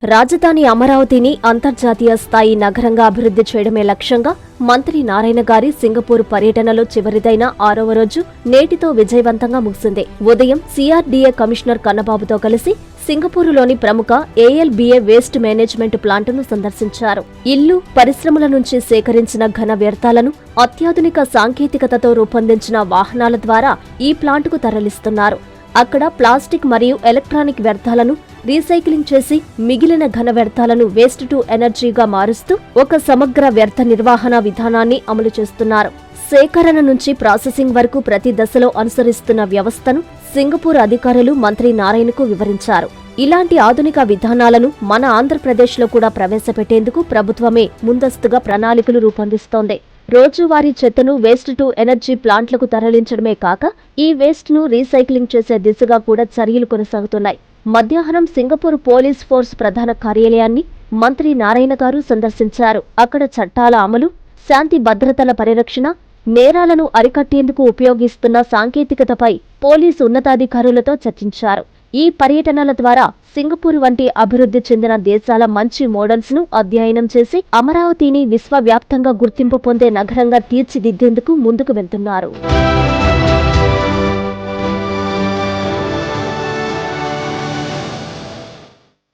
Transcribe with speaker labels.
Speaker 1: రాజధాని అమరావతిని అంతర్జాతీయ స్థాయి నగరంగా అభివృద్ధి చేయడమే లక్ష్యంగా మంత్రి నారాయణ గారి సింగపూర్ పర్యటనలో చివరిదైన 6వ రోజు నేటితో విజయవంతంగా ముగిసింది. ఉదయం సిఆర్డీఏ కమిషనర్ కన్నబాబుతో కలిసి సింగపూరులోని ప్రముఖ ఏఎల్బీఏ వేస్ట్ మేనేజ్మెంట్ ప్లాంటును సందర్శించారు. ఇల్లు, పరిశ్రమల నుంచి సేకరించిన ఘన వ్యర్థాలను అత్యాధునిక సాంకేతికతతో రూపొందించిన వాహనాల ద్వారా ఈ ప్లాంటుకు తరలిస్తున్నారు. అక్కడ ప్లాస్టిక్ మరియు ఎలక్ట్రానిక్ వ్యర్థాలను రీసైక్లింగ్ చేసి మిగిలిన ఘన వ్యర్థాలను వేస్ట్ టు ఎనర్జీగా మారుస్తూ ఒక సమగ్ర వ్యర్థ నిర్వహణ విధానాన్ని అమలు చేస్తున్నారు. సేకరణ నుంచి ప్రాసెసింగ్ వరకు ప్రతి దశలో అనుసరిస్తున్న వ్యవస్థను సింగపూర్ అధికారులు మంత్రి నారాయణకు వివరించారు. ఇలాంటి ఆధునిక విధానాలను మన ఆంధ్రప్రదేశ్లో కూడా ప్రవేశపెట్టేందుకు ప్రభుత్వమే ముందస్తుగా ప్రణాళికలు రూపొందిస్తోంది. రోజువారీ చెత్తను వేస్ట్ టు ఎనర్జీ ప్లాంట్లకు తరలించడమే కాక ఈ వేస్ట్ ను రీసైక్లింగ్ చేసే దిశగా కూడా చర్యలు కొనసాగుతున్నాయి. మధ్యాహ్నం సింగపూర్ పోలీస్ ఫోర్స్ ప్రధాన కార్యాలయాన్ని మంత్రి నారాయణ గారు సందర్శించారు. అక్కడ చట్టాల అమలు, శాంతి భద్రతల పరిరక్షణ, నేరాలను అరికట్టేందుకు ఉపయోగిస్తున్న సాంకేతికతపై పోలీసు ఉన్నతాధికారులతో చర్చించారు. ఈ పర్యటనల ద్వారా సింగపూర్ వంటి అభివృద్ధి చెందిన దేశాల మంచి మోడల్స్ ను అధ్యయనం చేసి అమరావతిని విశ్వవ్యాప్తంగా గుర్తింపు పొందే నగరంగా తీర్చిదిద్దేందుకు ముందుకు వెళ్తున్నారు.